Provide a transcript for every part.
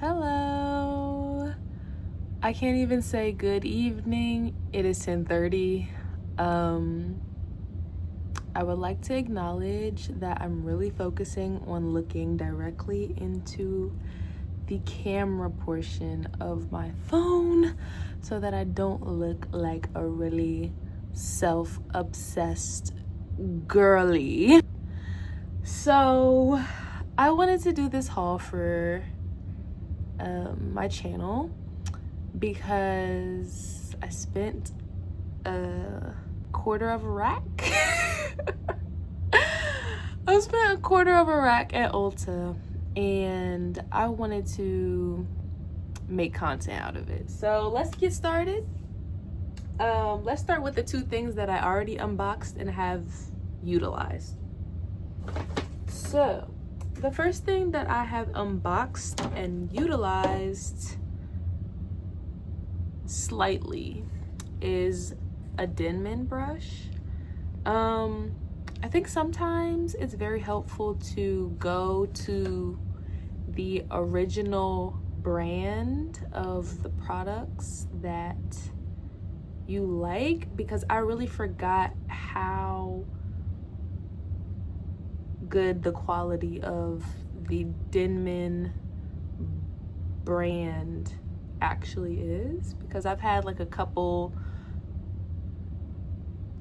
Hello. I can't even say good evening. It is 10:30. I would like to acknowledge that I'm really focusing on looking directly into the camera portion of my phone so that I don't look like a really self-obsessed girly. So I wanted to do this haul for my channel because I spent a quarter of a rack. I spent a quarter of a rack at Ulta and I wanted to make content out of it. So let's get started. Let's start with the two things that I already unboxed and have utilized. So the first thing that I have unboxed and utilized slightly is a Denman brush. I think sometimes it's very helpful to go to the original brand of the products that you like, because I really forgot how good the quality of the Denman brand actually is, because I've had like a couple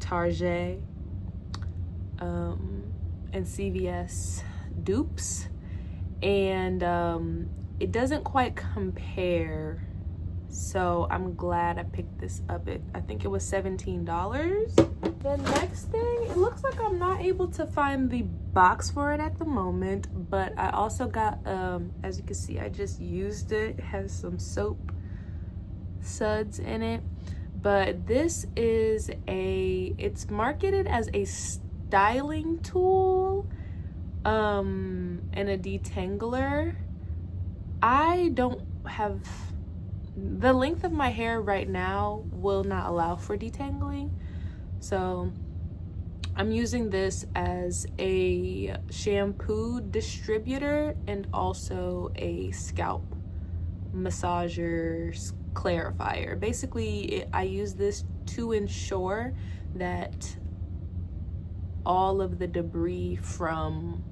Target and CVS dupes, and it doesn't quite compare. So I'm glad I picked this up. I think it was $17. The next thing, it looks like I'm not able to find the box for it at the moment, but I also got, as you can see, I just used it. It has some soap suds in it, but this is it's marketed as a styling tool and a detangler. I don't have the length of my hair right now will not allow for detangling, so I'm using this as a shampoo distributor and also a scalp massager clarifier. Basically, I use this to ensure that all of the debris from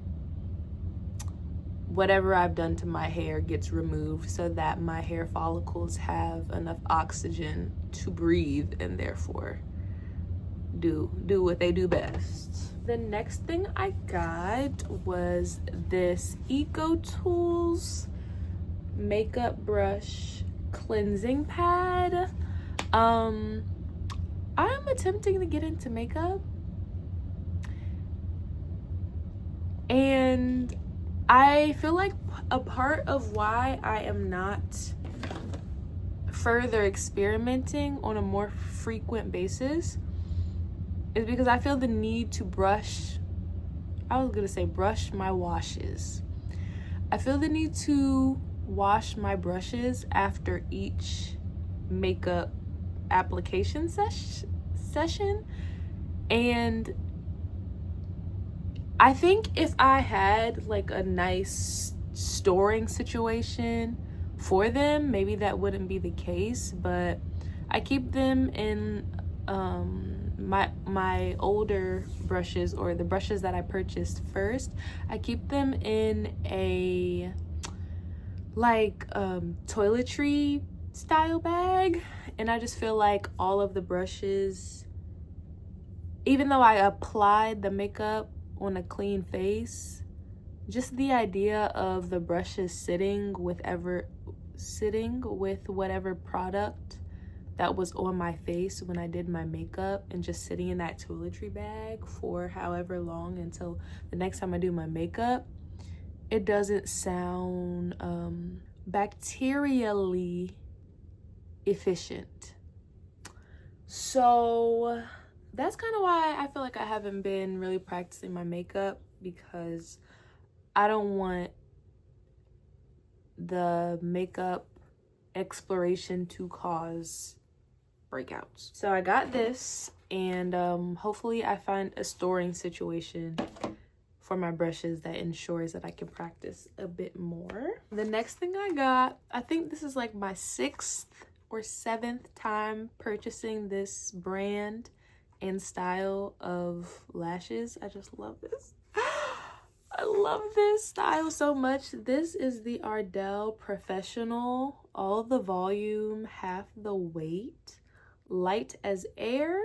whatever I've done to my hair gets removed, so that my hair follicles have enough oxygen to breathe and therefore do what they do best. The next thing I got was this Eco Tools makeup brush cleansing pad. I'm attempting to get into makeup, and I feel like a part of why I am not further experimenting on a more frequent basis is because I feel the need to brush my washes. I feel the need to wash my brushes after each makeup application session, and I think if I had like a nice storing situation for them, maybe that wouldn't be the case, but I keep them in my older brushes, or the brushes that I purchased first. I keep them in a toiletry style bag, and I just feel like all of the brushes, even though I applied the makeup on a clean face, just the idea of the brushes sitting with whatever product that was on my face when I did my makeup, and just sitting in that toiletry bag for however long until the next time I do my makeup, it doesn't sound bacterially efficient. So that's kind of why I feel like I haven't been really practicing my makeup, because I don't want the makeup exploration to cause breakouts. So I got this, and hopefully I find a storing situation for my brushes that ensures that I can practice a bit more. The next thing I got, I think this is like my 6th or 7th time purchasing this brand and style of lashes. I just love this. I love this style so much. This is the Ardell Professional, all the volume, half the weight, light as air,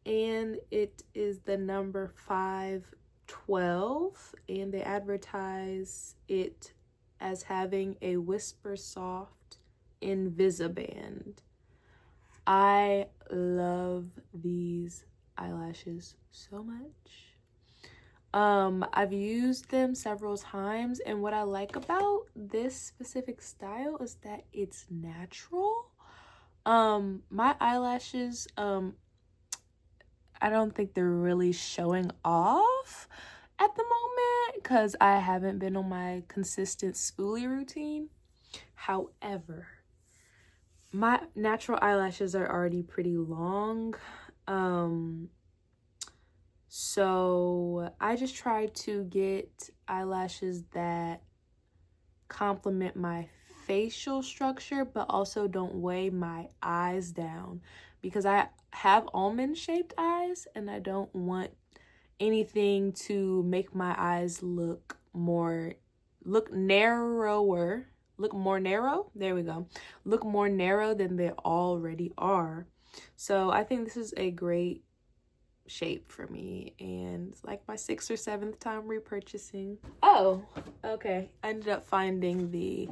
and it is the number 512, and they advertise it as having a whisper soft Invisiband. I love these eyelashes so much. I've used them several times, and what I like about this specific style is that it's natural. My eyelashes, I don't think they're really showing off at the moment because I haven't been on my consistent spoolie routine. However, my natural eyelashes are already pretty long. So I just try to get eyelashes that complement my facial structure but also don't weigh my eyes down, because I have almond shaped eyes and I don't want anything to make my eyes look more narrow than they already are. So I think this is a great shape for me, and it's like my 6th or 7th time repurchasing. Oh, okay, I ended up finding the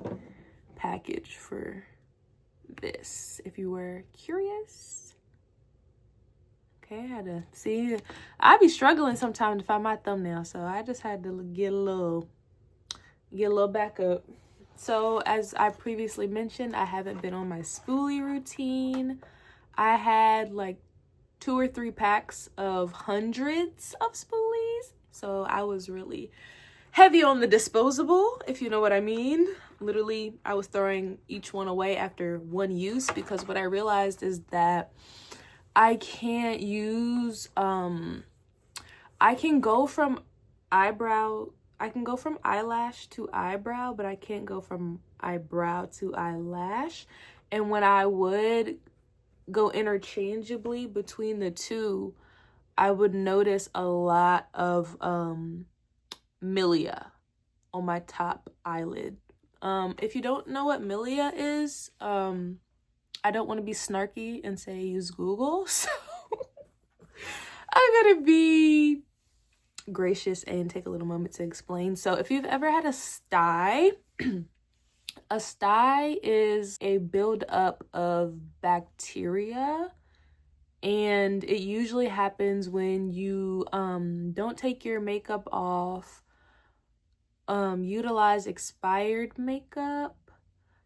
package for this, if you were curious. Okay, I had to see. I be struggling sometimes to find my thumbnail, so I just had to get a little backup. So as I previously mentioned, I haven't been on my spoolie routine. I had like 2 or 3 packs of hundreds of spoolies, so I was really heavy on the disposable, if you know what I mean. Literally, I was throwing each one away after one use, because what I realized is that I can't use I can go from eyelash to eyebrow, but I can't go from eyebrow to eyelash. And when I would go interchangeably between the two, I would notice a lot of milia on my top eyelid. If you don't know what milia is, I don't want to be snarky and say use Google, so I'm gonna be gracious and take a little moment to explain. So if you've ever had a sty, a sty is a buildup of bacteria, and it usually happens when you don't take your makeup off, utilize expired makeup,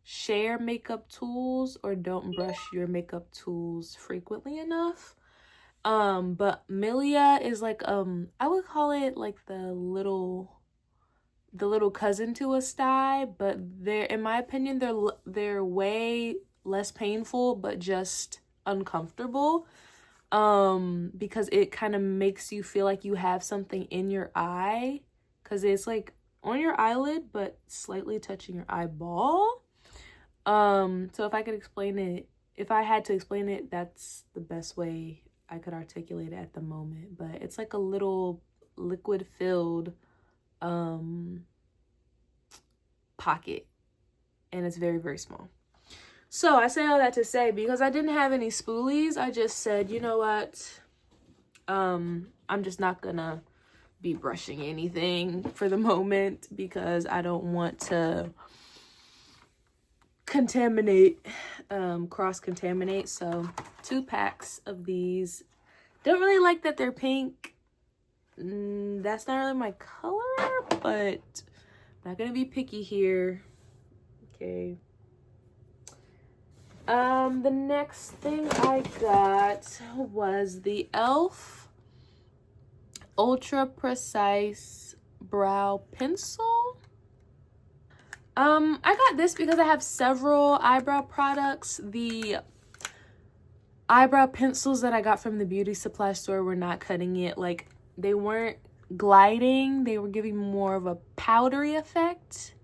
share makeup tools, or don't brush your makeup tools frequently enough. But milia is like I would call it like the little cousin to a sty, but they're, in my opinion, they're way less painful but just uncomfortable, because it kind of makes you feel like you have something in your eye, because it's like on your eyelid but slightly touching your eyeball. So if I had to explain it, that's the best way I could articulate it at the moment. But it's like a little liquid filled pocket, and it's very, very small. So I say all that to say, because I didn't have any spoolies, I just said, you know what, I'm just not gonna be brushing anything for the moment, because I don't want to cross-contaminate. So 2 packs of these. Don't really like that they're pink. That's not really my color, but I'm not gonna be picky here. Okay. The next thing I got was the e.l.f. Ultra Precise Brow Pencil. I got this because I have several eyebrow products. The eyebrow pencils that I got from the beauty supply store were not cutting it. Like, they weren't gliding. They were giving more of a powdery effect.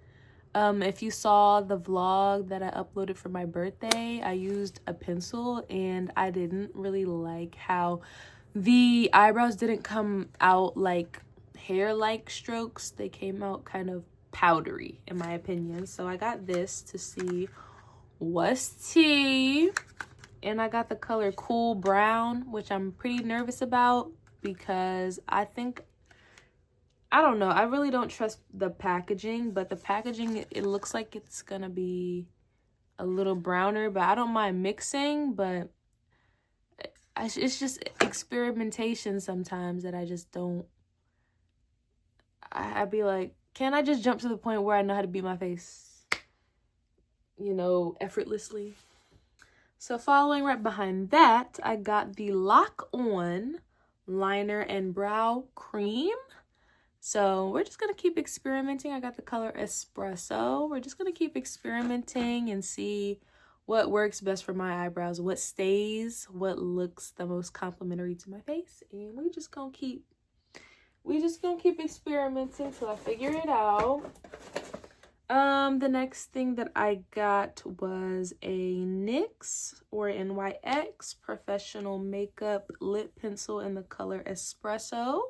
If you saw the vlog that I uploaded for my birthday, I used a pencil and I didn't really like how the eyebrows didn't come out like hair-like strokes. They came out kind of powdery, in my opinion. So I got this to see what's tea. And I got the color Cool Brown, which I'm pretty nervous about because I don't know, I really don't trust the packaging, but the packaging, it looks like it's gonna be a little browner, but I don't mind mixing, but it's just experimentation sometimes that I just don't, I'd be like, can I just jump to the point where I know how to beat my face, you know, effortlessly? So following right behind that, I got the Lock On Liner and Brow Cream. So we're just going to keep experimenting. I got the color Espresso. We're just going to keep experimenting and see what works best for my eyebrows, what stays, what looks the most complimentary to my face. And we're just going to keep experimenting till I figure it out. The next thing that I got was a NYX or NYX Professional Makeup Lip Pencil in the color Espresso.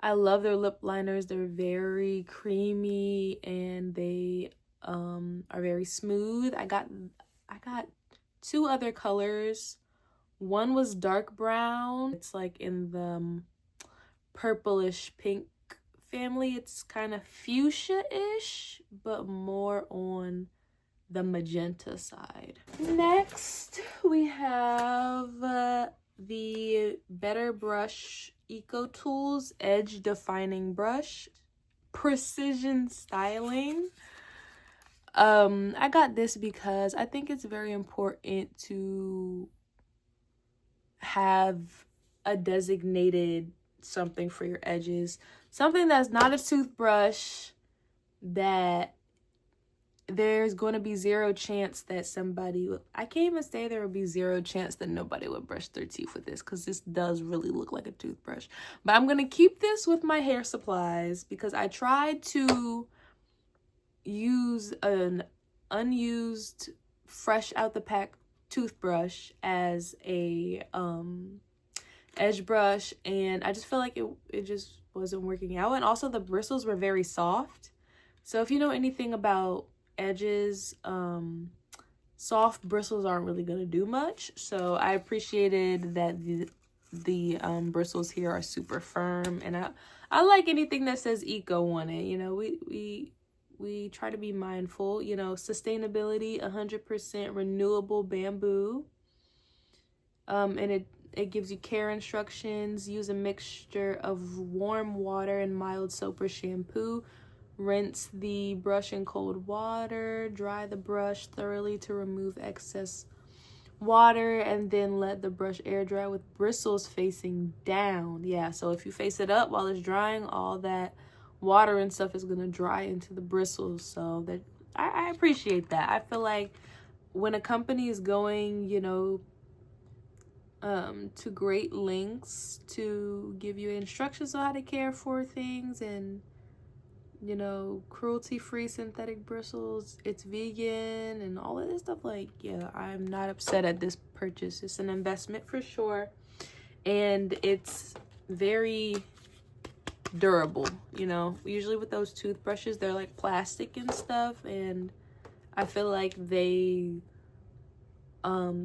I love their lip liners. They're very creamy and they are very smooth. I got two other colors. One was dark brown. It's like in the purplish pink family. It's kind of fuchsia-ish, but more on the magenta side. Next, we have the Better Brush Eco Tools Edge Defining Brush, Precision Styling. I got this because I think it's very important to have a designated something for your edges, something that's not a toothbrush, that there's going to be zero chance that somebody would, I can't even say there would be zero chance that nobody would brush their teeth with this, because this does really look like a toothbrush. But I'm going to keep this with my hair supplies because I tried to use an unused fresh out the pack toothbrush as a edge brush, and I just feel like it just wasn't working out. And also the bristles were very soft. So if you know anything about edges, soft bristles aren't really gonna do much. So I appreciated that the bristles here are super firm, and I like anything that says eco on it. You know, we try to be mindful, you know, sustainability, 100% renewable bamboo. And it gives you care instructions. Use a mixture of warm water and mild soap or shampoo. Rinse the brush in cold water. Dry the brush thoroughly to remove excess water, and then let the brush air dry with bristles facing down. Yeah, so if you face it up while it's drying, all that water and stuff is going to dry into the bristles. So that I appreciate that. I feel like when a company is going, you know, to great lengths to give you instructions on how to care for things, and, you know, cruelty-free synthetic bristles, it's vegan and all of this stuff, like, yeah, I'm not upset at this purchase. It's an investment for sure, and it's very durable. You know, usually with those toothbrushes, they're like plastic and stuff, and I feel like they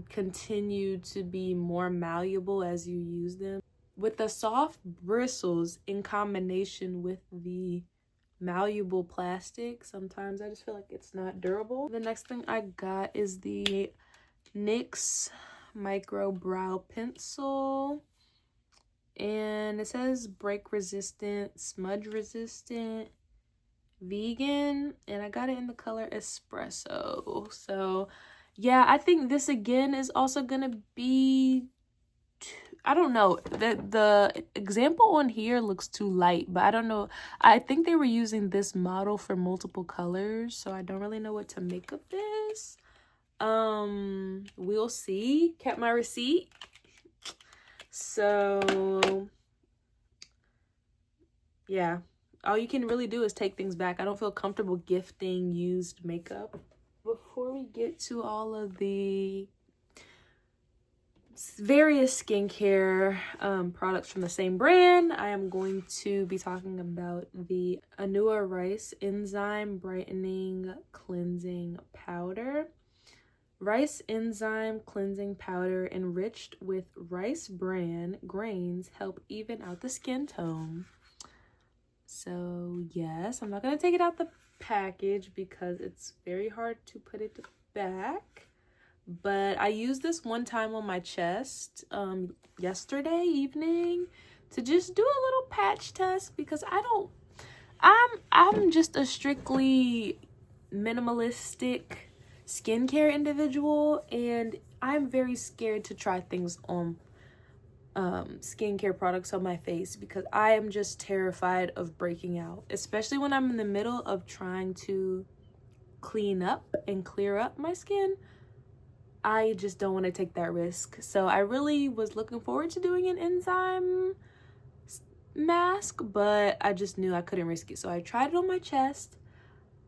continue to be more malleable as you use them. With the soft bristles in combination with the malleable plastic, sometimes I just feel like it's not durable. The next thing I got is the NYX Micro Brow Pencil, and it says break resistant, smudge resistant, vegan, and I got it in the color Espresso. So yeah, I think this again is also gonna be, I don't know, the example on here looks too light, but I don't know. I think they were using this model for multiple colors, so I don't really know what to make of this. We'll see. Kept my receipt. So yeah, all you can really do is take things back. I don't feel comfortable gifting used makeup. Before we get to all of the various skincare products from the same brand, I am going to be talking about the Anua Rice Enzyme Brightening Cleansing Powder. Rice enzyme cleansing powder enriched with rice bran grains help even out the skin tone. So yes, I'm not going to take it out the package because it's very hard to put it back. But I used this one time on my chest yesterday evening to just do a little patch test because I'm just a strictly minimalistic skincare individual, and I'm very scared to try things on skincare products on my face because I am just terrified of breaking out, especially when I'm in the middle of trying to clean up and clear up my skin. I just don't want to take that risk. So I really was looking forward to doing an enzyme mask, but I just knew I couldn't risk it. So I tried it on my chest.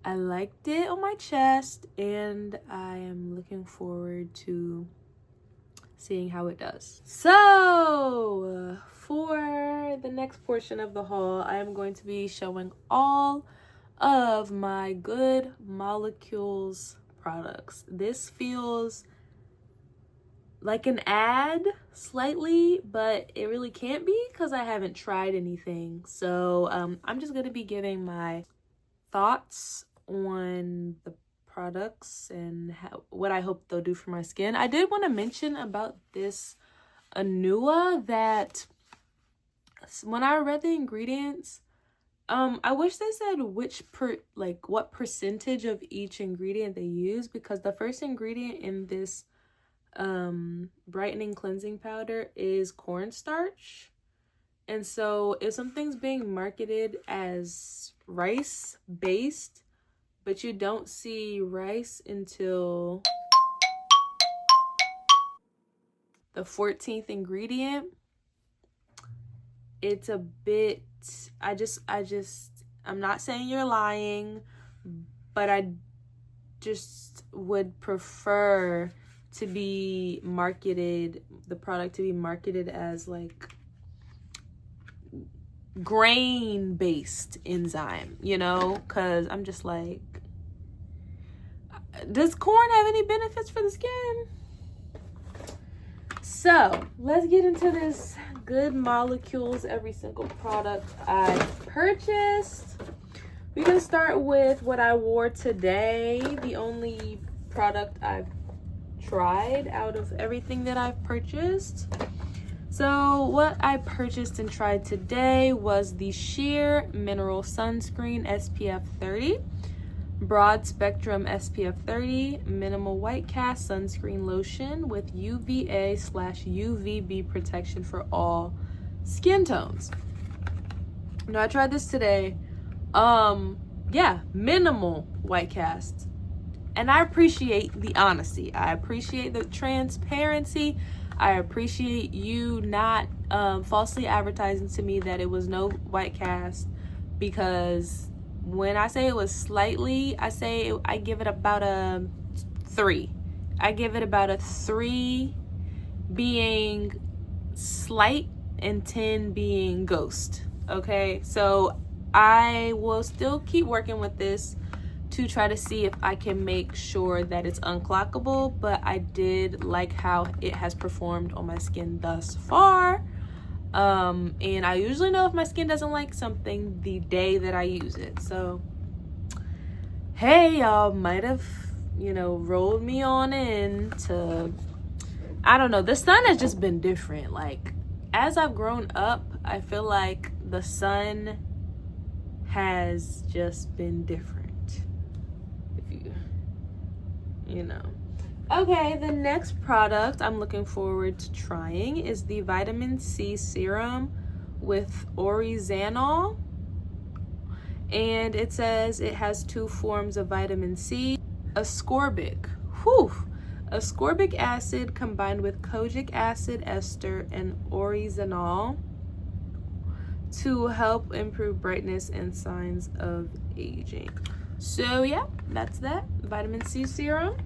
I liked it on my chest, and I am looking forward to seeing how it does. So for the next portion of the haul, I am going to be showing all of my Good Molecules products. This feels like an ad slightly, but it really can't be because I haven't tried anything. So I'm just going to be giving my thoughts on the products and what I hope they'll do for my skin. I did want to mention about this Anua that when I read the ingredients, I wish they said what percentage of each ingredient they use, because the first ingredient in this brightening cleansing powder is cornstarch. And so if something's being marketed as rice based, but you don't see rice until the 14th ingredient, it's a bit, I'm not saying you're lying, but I just would prefer to be marketed, the product to be marketed as like grain based enzyme, you know, because I'm just like, does corn have any benefits for the skin? So let's get into this Good Molecules every single product I purchased. We're gonna start with what I wore today, the only product I've tried out of everything that I've purchased. So what I purchased and tried today was the Sheer Mineral Sunscreen SPF 30, Broad Spectrum SPF 30, Minimal White Cast Sunscreen Lotion with UVA/UVB protection for all skin tones. Now I tried this today. Yeah, minimal white cast. And I appreciate the honesty. I appreciate the transparency. I appreciate you not falsely advertising to me that it was no white cast, because when I say it was slightly, I give it about a 3. I give it about a 3 being slight and 10 being ghost. Okay, so I will still keep working with this to try to see if I can make sure that it's unclockable, but I did like how it has performed on my skin thus far. And I usually know if my skin doesn't like something the day that I use it. So hey, y'all might have, rolled me on in to, I don't know, the sun has just been different. Like, as I've grown up, I feel like the sun has just been different. Okay, the next product I'm looking forward to trying is the vitamin C serum with oryzanol, and it says it has 2 forms of vitamin C, ascorbic acid combined with kojic acid ester and oryzanol to help improve brightness and signs of aging. So yeah, that's that. Vitamin C serum.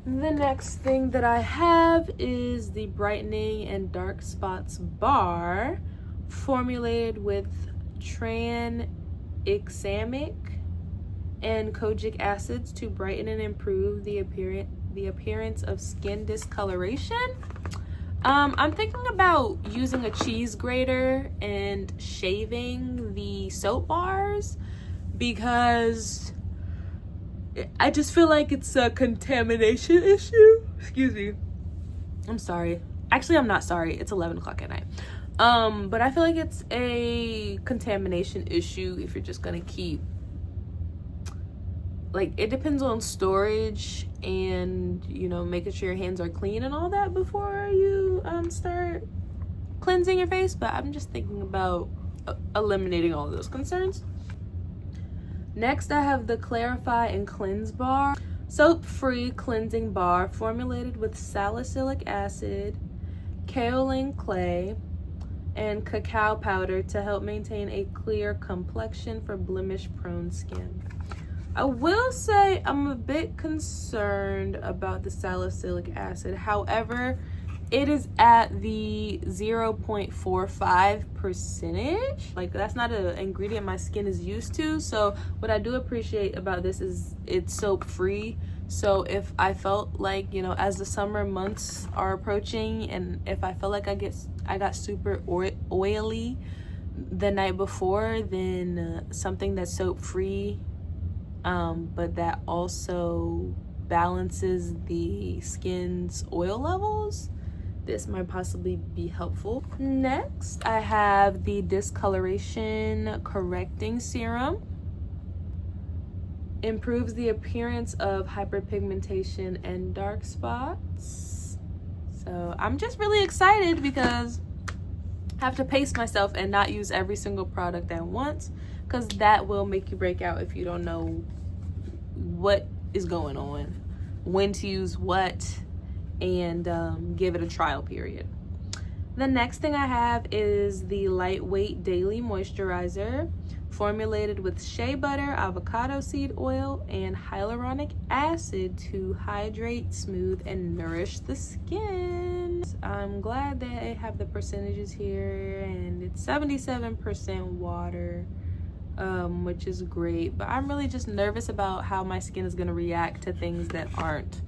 The next thing that I have is the Brightening and Dark Spots Bar, formulated with tranexamic and kojic acids to brighten and improve the appearance of skin discoloration. I'm thinking about using a cheese grater and shaving the soap bars because I just feel like it's a contamination issue. Excuse me. I'm sorry. Actually, I'm not sorry. It's 11 o'clock at night. But I feel like it's a contamination issue if you're just gonna keep, like, it depends on storage and, you know, making sure your hands are clean and all that before you start cleansing your face. But I'm just thinking about eliminating all of those concerns. Next, I have the Clarify and Cleanse Bar, soap-free cleansing bar formulated with salicylic acid, kaolin clay, and cacao powder to help maintain a clear complexion for blemish-prone skin. I will say I'm a bit concerned about the salicylic acid. However, it is at the 0.45%. Like, that's not an ingredient my skin is used to. So what I do appreciate about this is it's soap free. So if I felt like, you know, as the summer months are approaching and if I felt like I got super oily the night before, then something that's soap free, but that also balances the skin's oil levels, this might possibly be helpful. Next, I have the Discoloration Correcting Serum. Improves the appearance of hyperpigmentation and dark spots. So I'm just really excited because I have to pace myself and not use every single product at once, because that will make you break out if you don't know what is going on, when to use what, and give it a trial period. The next thing I have is the Lightweight Daily Moisturizer, formulated with shea butter, avocado seed oil, and hyaluronic acid to hydrate, smooth, and nourish the skin. I'm glad they have the percentages here, and it's 77% water, which is great. But I'm really just nervous about how my skin is going to react to things that aren't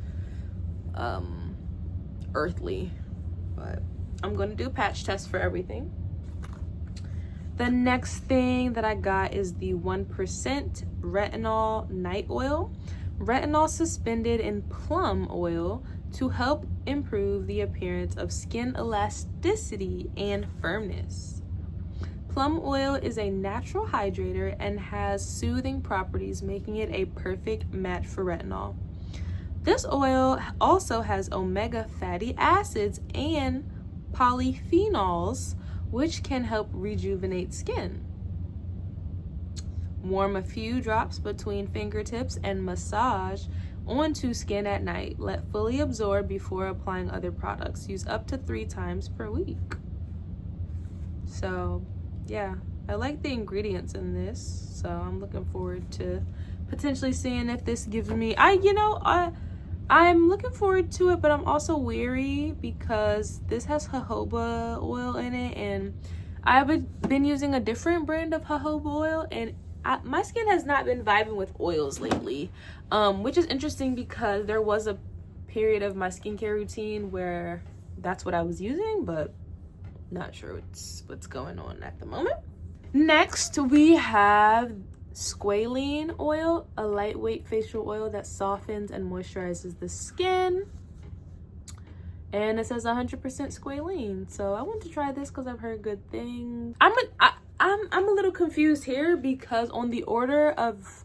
earthly. But I'm going to do a patch test for everything. The next thing that I got is the 1% Retinol Night Oil. Retinol suspended in plum oil to help improve the appearance of skin elasticity and firmness. Plum oil is a natural hydrator and has soothing properties, making it a perfect match for retinol. This oil also has omega fatty acids and polyphenols, which can help rejuvenate skin. Warm a few drops between fingertips and massage onto skin at night. Let fully absorb before applying other products. Use up to 3 times per week. So yeah, I like the ingredients in this, so I'm looking forward to potentially seeing if this gives me, I'm looking forward to it, but I'm also weary because this has jojoba oil in it, and I've been using a different brand of jojoba oil, and my skin has not been vibing with oils lately, which is interesting because there was a period of my skincare routine where that's what I was using, but not sure what's going on at the moment. Next, we have squalene oil, a lightweight facial oil that softens and moisturizes the skin, and it says 100% squalene. So I want to try this because I've heard good things. I'm a little confused here because on the order of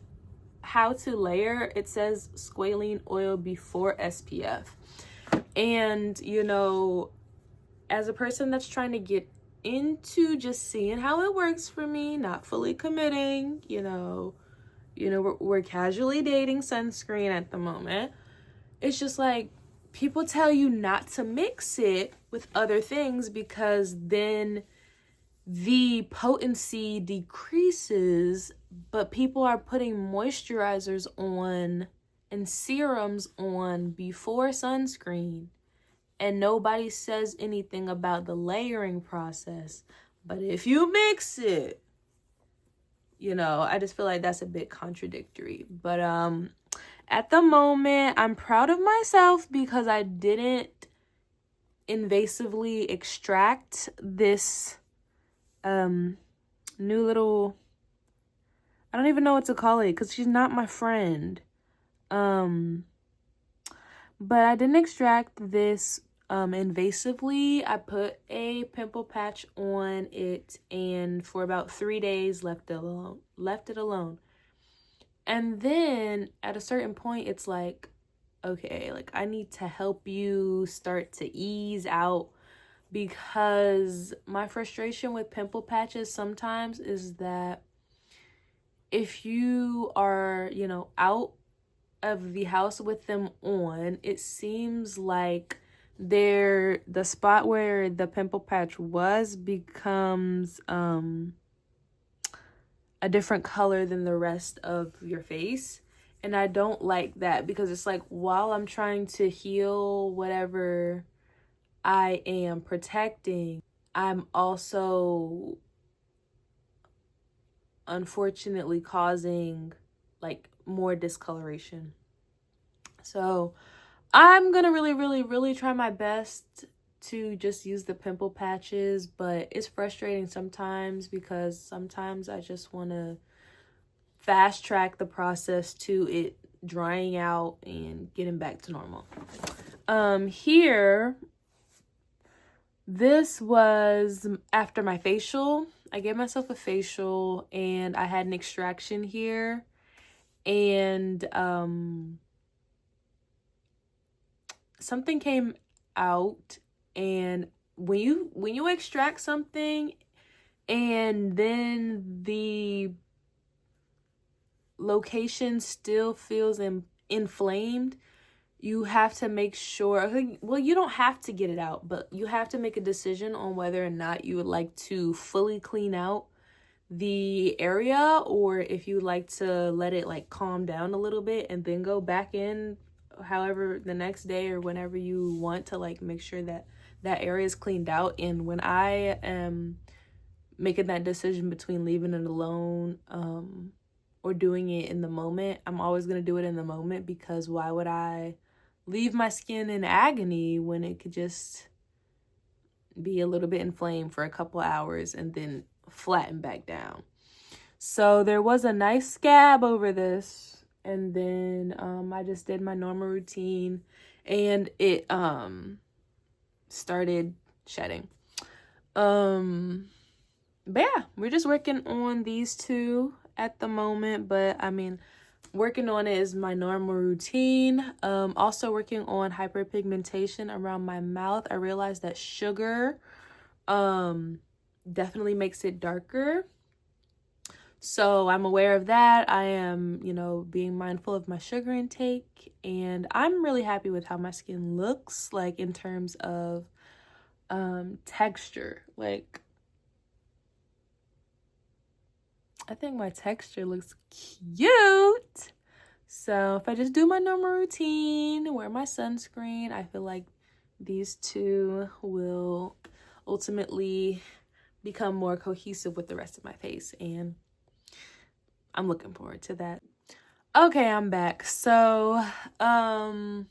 how to layer, it says squalene oil before SPF, and you know, as a person that's trying to get into just seeing how it works for me, not fully committing, you know, we're casually dating sunscreen at the moment. It's just like, people tell you not to mix it with other things because then the potency decreases, but people are putting moisturizers on and serums on before sunscreen, and nobody says anything about the layering process. But if you mix it, you know, I just feel like that's a bit contradictory. But at the moment, I'm proud of myself because I didn't invasively extract this new little, I don't even know what to call it because she's not my friend. But I didn't extract this invasively. I put a pimple patch on it and for about 3 days left it alone. And then at a certain point, it's like, okay, like I need to help you start to ease out, because my frustration with pimple patches sometimes is that if you are, you know, out of the house with them on, it seems like the spot where the pimple patch was becomes a different color than the rest of your face. And I don't like that, because it's like, while I'm trying to heal whatever I am protecting, I'm also unfortunately causing like more discoloration. So I'm gonna really try my best to just use the pimple patches, but it's frustrating sometimes because sometimes I just want to fast track the process to it drying out and getting back to normal. Here, this was after my facial. I gave myself a facial and I had an extraction here, and something came out. And when you extract something and then the location still feels inflamed, you have to make sure, well, you don't have to get it out, but you have to make a decision on whether or not you would like to fully clean out the area, or if you would like to let it like calm down a little bit and then go back in, however, the next day or whenever you want to like make sure that that area is cleaned out. And when I am making that decision between leaving it alone or doing it in the moment, I'm always going to do it in the moment, because why would I leave my skin in agony when it could just be a little bit inflamed for a couple hours and then flatten back down. So there was a nice scab over this, and then I just did my normal routine and it started shedding. But yeah, we're just working on these two at the moment, but I mean, working on it is my normal routine. Also working on hyperpigmentation around my mouth. I realized that sugar definitely makes it darker. So I'm aware of that. I am, you know, being mindful of my sugar intake, and I'm really happy with how my skin looks, like in terms of texture. Like, I think my texture looks cute. So if I just do my normal routine, wear my sunscreen, I feel like these two will ultimately become more cohesive with the rest of my face, and I'm looking forward to that. Okay, I'm back. So I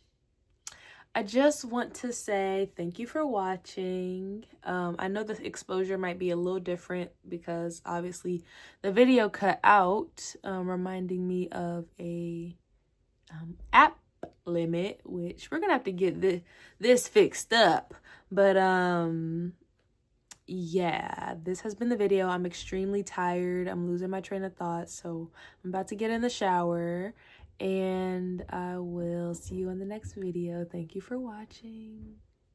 just want to say thank you for watching. I know the exposure might be a little different because obviously the video cut out, reminding me of a app limit, which we're gonna have to get this fixed up. But yeah, this has been the video. I'm extremely tired. I'm losing my train of thought, so I'm about to get in the shower, and I will see you in the next video. Thank you for watching.